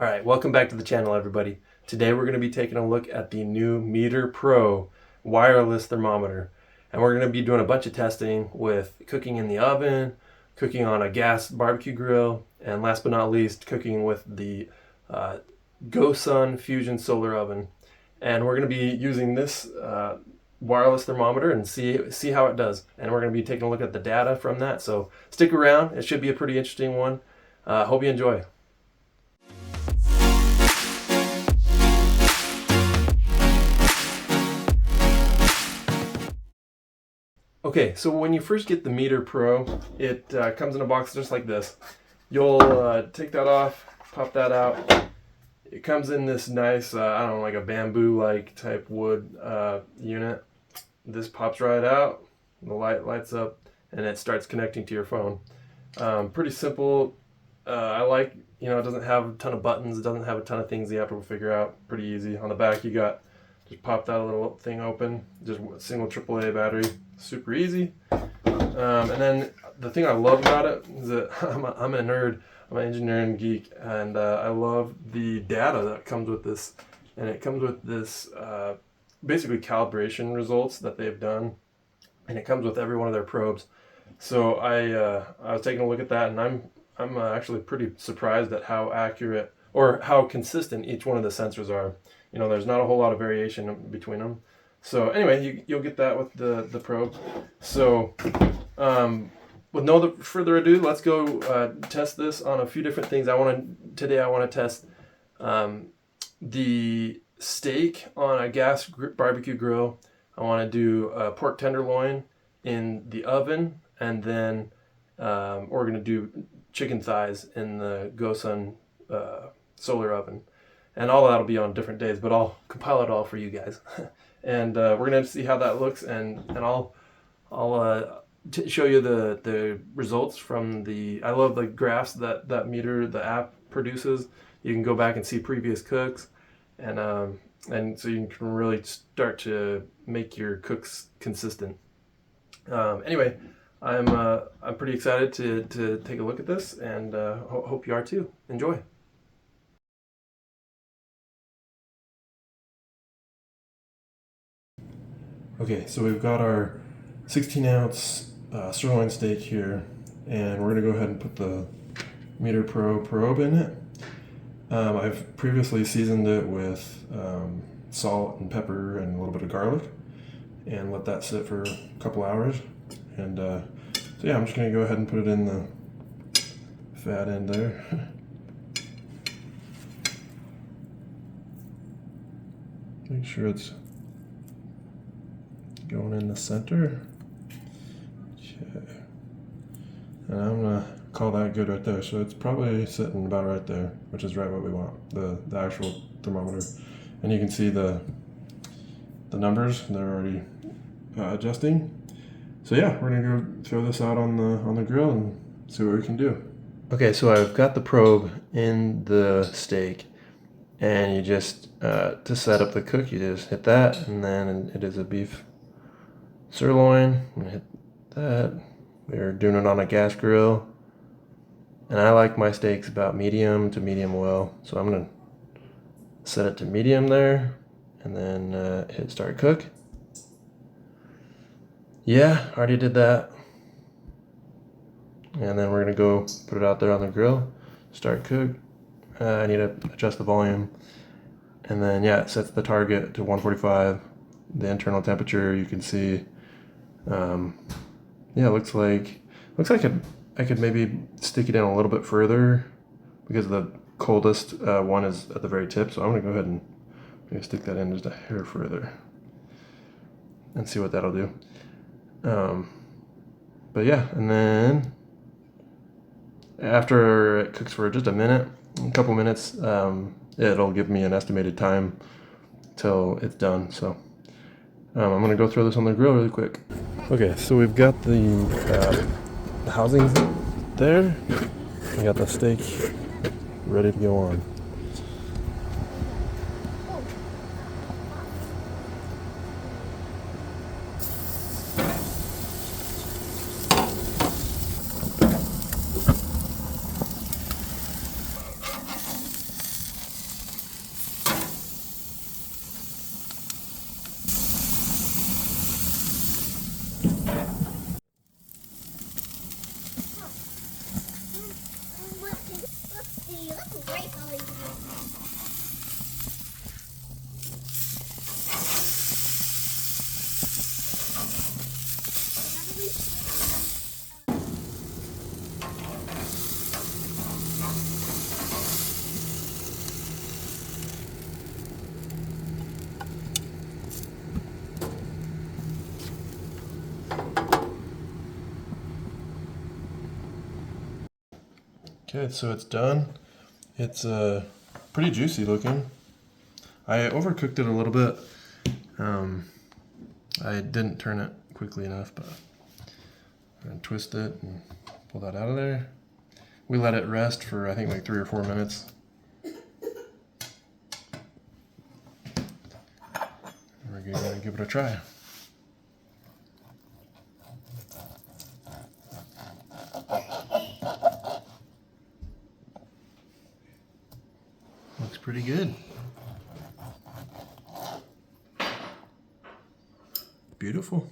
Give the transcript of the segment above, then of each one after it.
All right, welcome back to the channel, everybody. Today we're going to be taking a look at the new Meter Pro wireless thermometer. And we're going to be doing a bunch of testing with cooking in the oven, cooking on a gas barbecue grill, and last but not least, cooking with the GoSun Fusion solar oven. And we're going to be using this wireless thermometer and see how it does. And we're going to be taking a look at the data from that. So stick around. It should be a pretty interesting one. Hope you enjoy. Okay, so when you first get the Meter Pro, it comes in a box just like this. You'll take that off, pop that out. It comes in this nice, I don't know, like a bamboo-like type wood unit. This pops right out, the light lights up, and it starts connecting to your phone. Pretty simple. I like, it doesn't have a ton of buttons, it doesn't have a ton of things you have to figure out. Pretty easy. On the back you got, just pop that little thing open, just a single AAA battery, super easy. And then the thing I love about it is that I'm a nerd, I'm an engineering geek, and I love the data that comes with this. And it comes with this basically calibration results that they've done, and it comes with every one of their probes. So I was taking a look at that, and I'm actually pretty surprised at how accurate or how consistent each one of the sensors are. There's not a whole lot of variation between them. So anyway, you'll get that with the probe. So with no further ado, let's go test this on a few different things. Today I want to test the steak on a gas barbecue grill. I want to do a pork tenderloin in the oven, and then we're going to do chicken thighs in the GoSun solar oven. And all that'll be on different days, but I'll compile it all for you guys. And we're gonna see how that looks, and I'll show you the results from the. I love the graphs that Meter, the app, produces. You can go back and see previous cooks, and so you can really start to make your cooks consistent. Anyway, I'm pretty excited to take a look at this, and hope you are too. Enjoy. Okay, so we've got our 16-ounce sirloin steak here, and we're going to go ahead and put the Meter Pro probe in it. I've previously seasoned it with salt and pepper and a little bit of garlic, and let that sit for a couple hours. And so yeah, I'm just going to go ahead and put it in the fat end there. Make sure it's going in the center. Okay. And I'm gonna call that good right there. So it's probably sitting about right there, which is right what we want, the actual thermometer. And you can see the numbers, they're already adjusting. So yeah, we're gonna go throw this out on the grill and see what we can do. Okay, so I've got the probe in the steak, and you just to set up the cook, you just hit that, and then it is a beef sirloin. I'm gonna hit that. We're doing it on a gas grill, and I like my steaks about medium to medium well, so I'm gonna set it to medium there, and then hit start cook. Yeah, already did that. And then we're gonna go put it out there on the grill, start cook. I need to adjust the volume, and then yeah, it sets the target to 145. The internal temperature, you can see. Yeah, looks like I could maybe stick it in a little bit further, because the coldest one is at the very tip. So I'm gonna go ahead and stick that in just a hair further and see what that'll do. But yeah, and then after it cooks for just a couple minutes, it'll give me an estimated time till it's done. So I'm gonna go throw this on the grill really quick. Okay, so we've got the housings there. We got the steak ready to go on. Okay, so it's done. It's pretty juicy looking. I overcooked it a little bit. I didn't turn it quickly enough, but I'm gonna twist it and pull that out of there. We let it rest for I think like 3 or 4 minutes. We're gonna give it a try. Looks pretty good. Beautiful.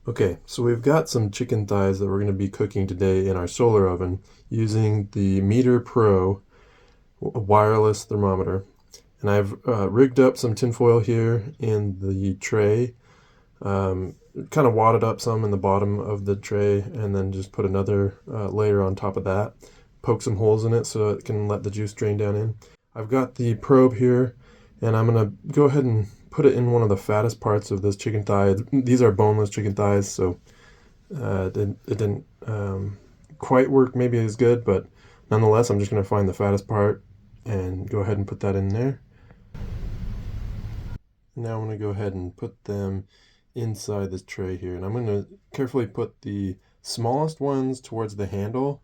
Okay, so we've got some chicken thighs that we're going to be cooking today in our solar oven using the Meter Pro wireless thermometer. And I've rigged up some tinfoil here in the tray, kind of wadded up some in the bottom of the tray, and then just put another layer on top of that. Poke some holes in it so it can let the juice drain down in. I've got the probe here, and I'm going to go ahead and put it in one of the fattest parts of this chicken thigh. These are boneless chicken thighs, so it didn't quite work maybe as good, but nonetheless, I'm just going to find the fattest part and go ahead and put that in there. Now I'm going to go ahead and put them inside this tray here, and I'm going to carefully put the smallest ones towards the handle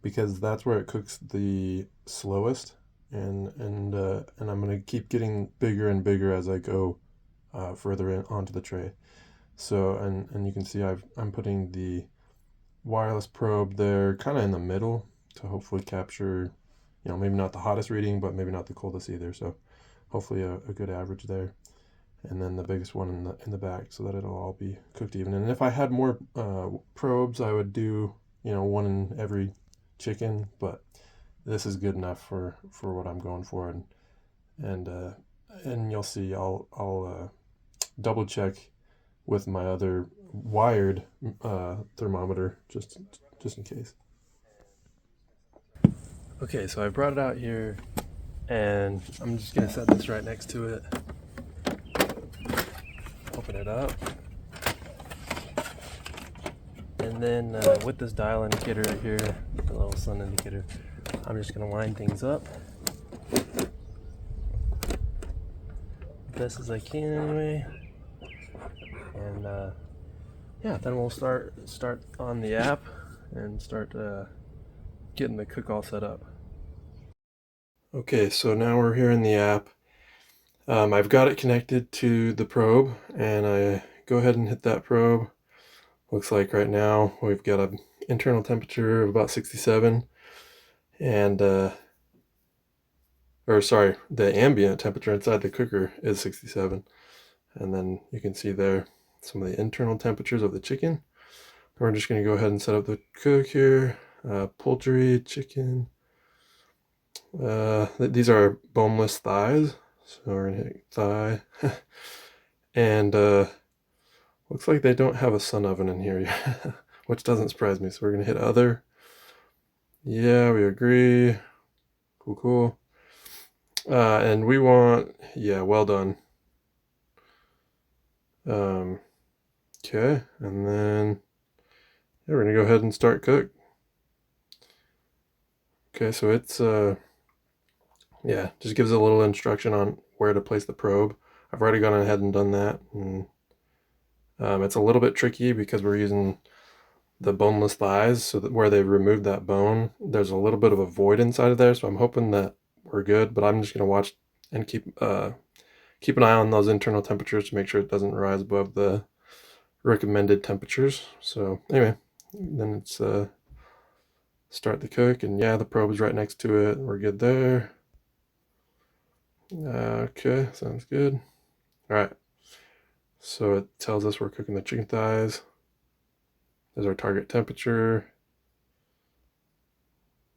because that's where it cooks the slowest, and I'm going to keep getting bigger and bigger as I go further in onto the tray. So and you can see I'm putting the wireless probe there kind of in the middle to hopefully capture, maybe not the hottest reading, but maybe not the coldest either. So hopefully a good average there. And then the biggest one in the back so that it'll all be cooked even. And if I had more probes, I would do, one in every chicken, but this is good enough for what I'm going for. And you'll see I'll double check with my other wired thermometer just in case. Okay, so I brought it out here, and I'm just gonna set this right next to it. Open it up, and then with this dial indicator right here, the little sun indicator, I'm just gonna line things up best as I can anyway. And yeah, then we'll start on the app and start getting the cook all set up. Okay, so now we're here in the app. I've got it connected to the probe, and I go ahead and hit that probe. Looks like right now we've got an internal temperature of about 67, and or sorry, the ambient temperature inside the cooker is 67. And then you can see there some of the internal temperatures of the chicken. We're just going to go ahead and set up the cook here. Poultry, chicken. These are boneless thighs. So we're going to hit thigh. And looks like they don't have a sun oven in here yet, which doesn't surprise me. So we're going to hit other. Yeah, we agree. Cool, cool. And we want, yeah, well done. Okay, and then yeah, we're gonna go ahead and start cook. Okay, so it's yeah, just gives a little instruction on where to place the probe. I've already gone ahead and done that, and it's a little bit tricky because we're using the boneless thighs, so that where they removed that bone, there's a little bit of a void inside of there. So I'm hoping that we're good, but I'm just gonna watch and keep an eye on those internal temperatures to make sure it doesn't rise above the recommended temperatures. So anyway, then it's start the cook, and yeah, the probe is right next to it. We're good there. Okay, sounds good. All right, so it tells us we're cooking the chicken thighs. There's our target temperature.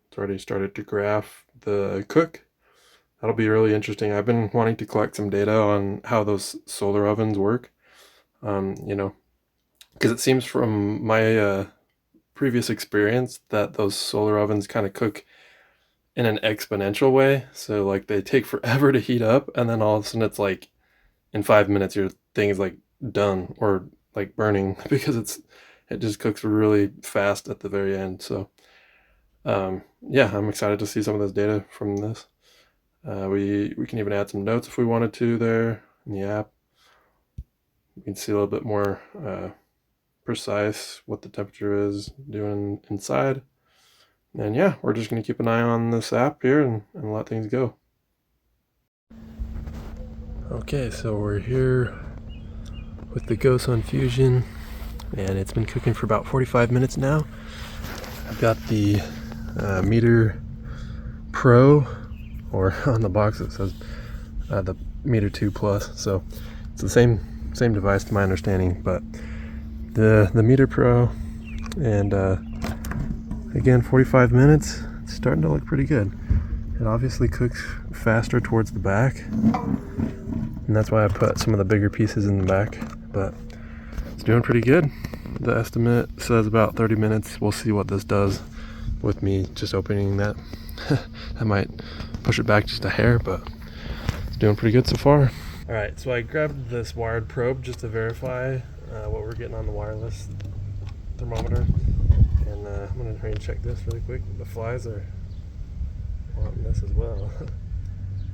It's already started to graph the cook. That'll be really interesting. I've been wanting to collect some data on how those solar ovens work. You know, because it seems from my previous experience that those solar ovens kind of cook in an exponential way. So like they take forever to heat up, and then all of a sudden it's like in 5 minutes your thing is like done or like burning because it just cooks really fast at the very end. So yeah, I'm excited to see some of this data from this. We can even add some notes if we wanted to there in the app. You can see a little bit more precise what the temperature is doing inside. And yeah, we're just going to keep an eye on this app here and let things go. Okay, so we're here with the GoSun Fusion, and it's been cooking for about 45 minutes now. I've got the Meter Pro, or on the box it says the Meter 2 Plus, so it's the same device to my understanding, but the Meter Pro, and again, 45 minutes, it's starting to look pretty good. It obviously cooks faster towards the back, and that's why I put some of the bigger pieces in the back, but it's doing pretty good. The estimate says about 30 minutes. We'll see what this does with me just opening that. I might push it back just a hair, but it's doing pretty good so far. All right, so I grabbed this wired probe just to verify what we're getting on the wireless thermometer, and I'm gonna try and check this really quick. The flies are wanting this as well.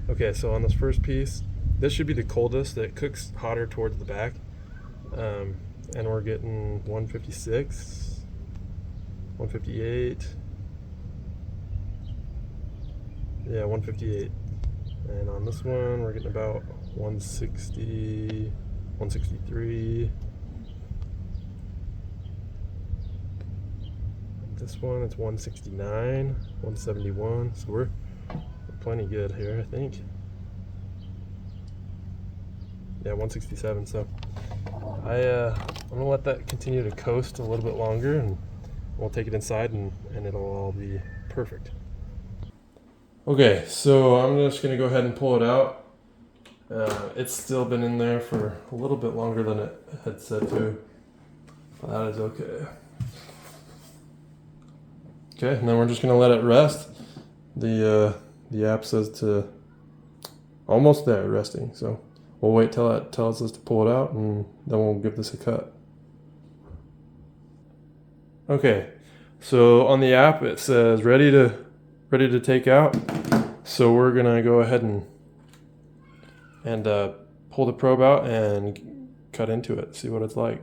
Okay, so on this first piece, this should be the coldest. It cooks hotter towards the back, and we're getting 156, 158. Yeah, 158. And on this one, we're getting about 160, 163. This one, it's 169, 171. So we're plenty good here, I think. Yeah, 167. So I'm gonna let that continue to coast a little bit longer, and we'll take it inside, and it'll all be perfect. Okay, so I'm just gonna go ahead and pull it out. It's still been in there for a little bit longer than it had said to. But that is okay. Okay, and then we're just gonna let it rest. The app says to almost there resting, so we'll wait till it tells us to pull it out, and then we'll give this a cut. Okay, so on the app it says ready to take out. So we're gonna go ahead and pull the probe out and cut into it, see what it's like.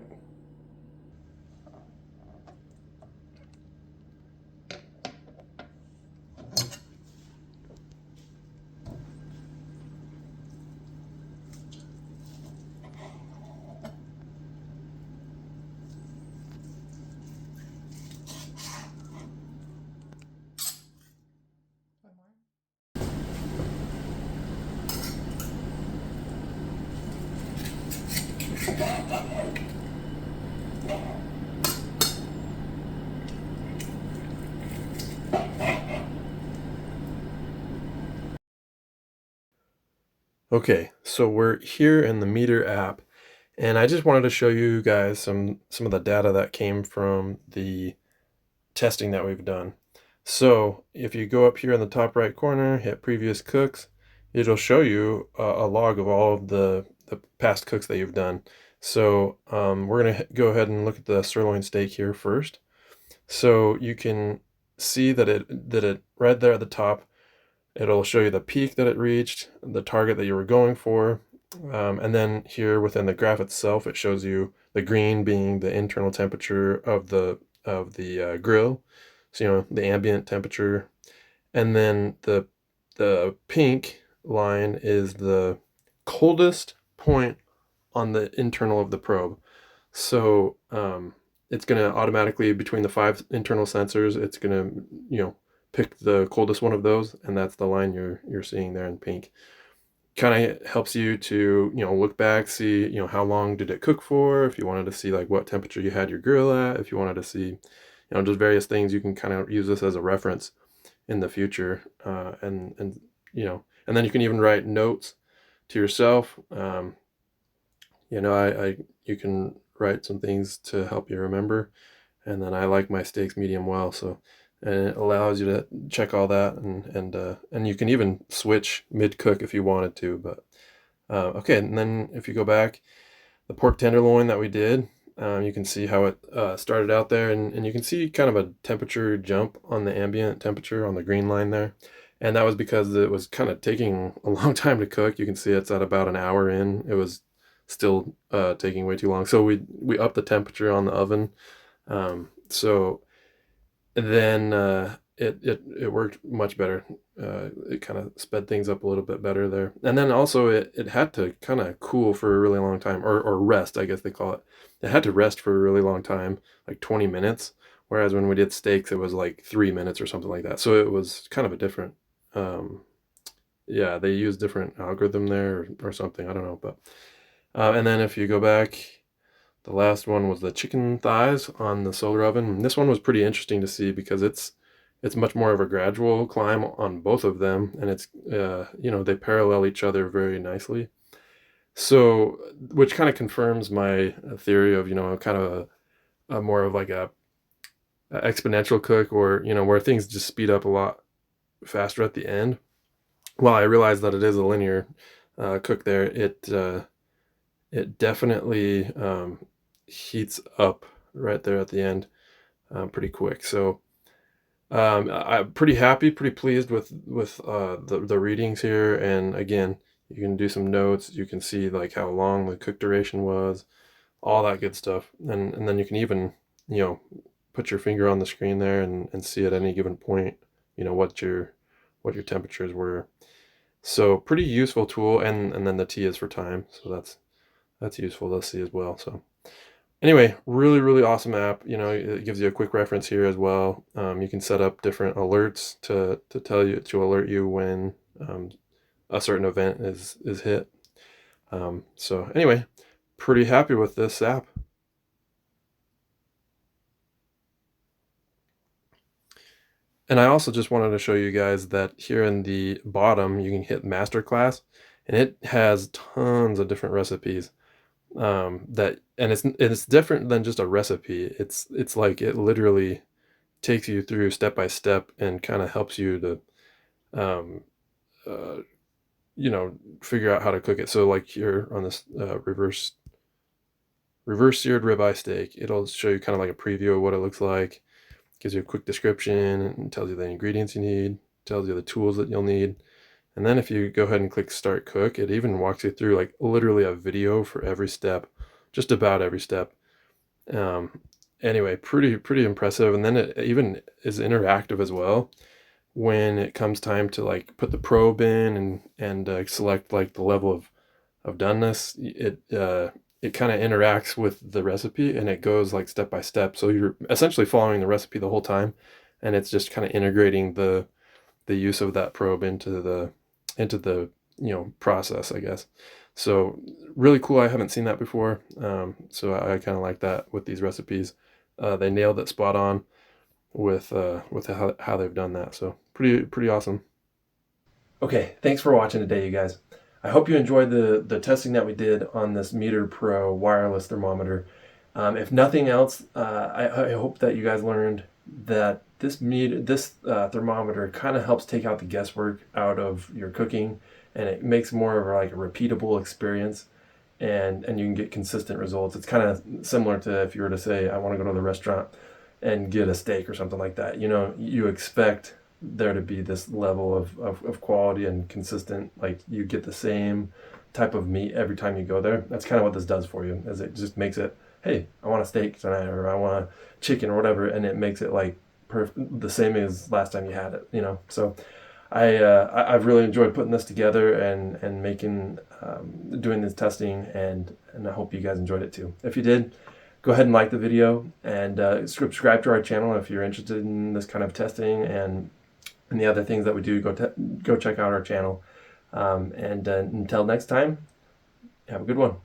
Okay, so we're here in the Meter app, and I just wanted to show you guys some of the data that came from the testing that we've done. So if you go up here in the top right corner, hit previous cooks, it'll show you a log of all of the past cooks that you've done. So we're gonna go ahead and look at the sirloin steak here first. So you can see that it right there at the top, it'll show you the peak that it reached, the target that you were going for, and then here within the graph itself, it shows you the green being the internal temperature of the grill, so the ambient temperature, and then the pink line is the coldest point on the internal of the probe. So it's going to automatically, between the 5 internal sensors, it's going to pick the coldest one of those, and that's the line you're seeing there in pink. Kind of helps you to look back, see how long did it cook for. If you wanted to see like what temperature you had your grill at, if you wanted to see just various things, you can kind of use this as a reference in the future, and then you can even write notes to yourself. You can write some things to help you remember. And then I like my steaks medium well, so and it allows you to check all that, and you can even switch mid cook if you wanted to. But okay, and then if you go back, the pork tenderloin that we did, you can see how it started out there, and you can see kind of a temperature jump on the ambient temperature on the green line there. And that was because it was kind of taking a long time to cook. You can see it's at about an hour in. It was still taking way too long. So we upped the temperature on the oven. So then it worked much better. It kind of sped things up a little bit better there. And then also it had to kind of cool for a really long time, or rest, I guess they call it. It had to rest for a really long time, like 20 minutes. Whereas when we did steaks, it was like 3 minutes or something like that. So it was kind of a different, yeah, they use different algorithm there, or something. I don't know. But and then if you go back, the last one was the chicken thighs on the solar oven. And this one was pretty interesting to see because it's much more of a gradual climb on both of them, and it's they parallel each other very nicely. So, which kind of confirms my theory of kind of a more of like a exponential cook, or where things just speed up a lot faster at the end. Well, I realize that it is a linear cook there. It definitely heats up right there at the end pretty quick. So I'm pretty happy, pretty pleased with the readings here. And again, you can do some notes. You can see like how long the cook duration was, all that good stuff. And then you can even put your finger on the screen there and see at any given point what your temperatures were. So pretty useful tool. And then the T is for time, so that's useful to see as well. So anyway, really, really awesome app. It gives you a quick reference here as well. You can set up different alerts to tell you, to alert you when a certain event is hit. So anyway, pretty happy with this app. And I also just wanted to show you guys that here in the bottom, you can hit Masterclass, and it has tons of different recipes. And it's different than just a recipe. It's like it literally takes you through step by step and kind of helps you to um, uh, figure out how to cook it. So like here on this reverse seared ribeye steak, it'll show you kind of like a preview of what it looks like, gives you a quick description, and tells you the ingredients you need, tells you the tools that you'll need. And then if you go ahead and click start cook, it even walks you through like literally a video for every step, just about every step. Um, anyway, pretty impressive. And then it even is interactive as well when it comes time to like put the probe in and select like the level of doneness. It kind of interacts with the recipe, and it goes like step by step. So you're essentially following the recipe the whole time, and it's just kind of integrating the use of that probe into the process, I guess. So really cool. I haven't seen that before. So I kind of like that with these recipes. They nailed it spot on with how they've done that. So pretty awesome. Okay, thanks for watching today, you guys. I hope you enjoyed the testing that we did on this Meter Pro wireless thermometer. If nothing else, I hope that you guys learned that this thermometer kind of helps take out the guesswork out of your cooking, and it makes more of like a repeatable experience, and you can get consistent results. It's kind of similar to if you were to say, I want to go to the restaurant and get a steak or something like that. You know, you expect there to be this level of quality and consistent, like you get the same type of meat every time you go there. That's kind of what this does for you, is it just makes it, hey, I want a steak tonight, or I want a chicken or whatever, and it makes it like the same as last time you had it, you know. So I've really enjoyed putting this together and making doing this testing, and I hope you guys enjoyed it too. If you did, go ahead and like the video, and subscribe to our channel if you're interested in this kind of testing and the other things that we do. Go check out our channel, and until next time, have a good one.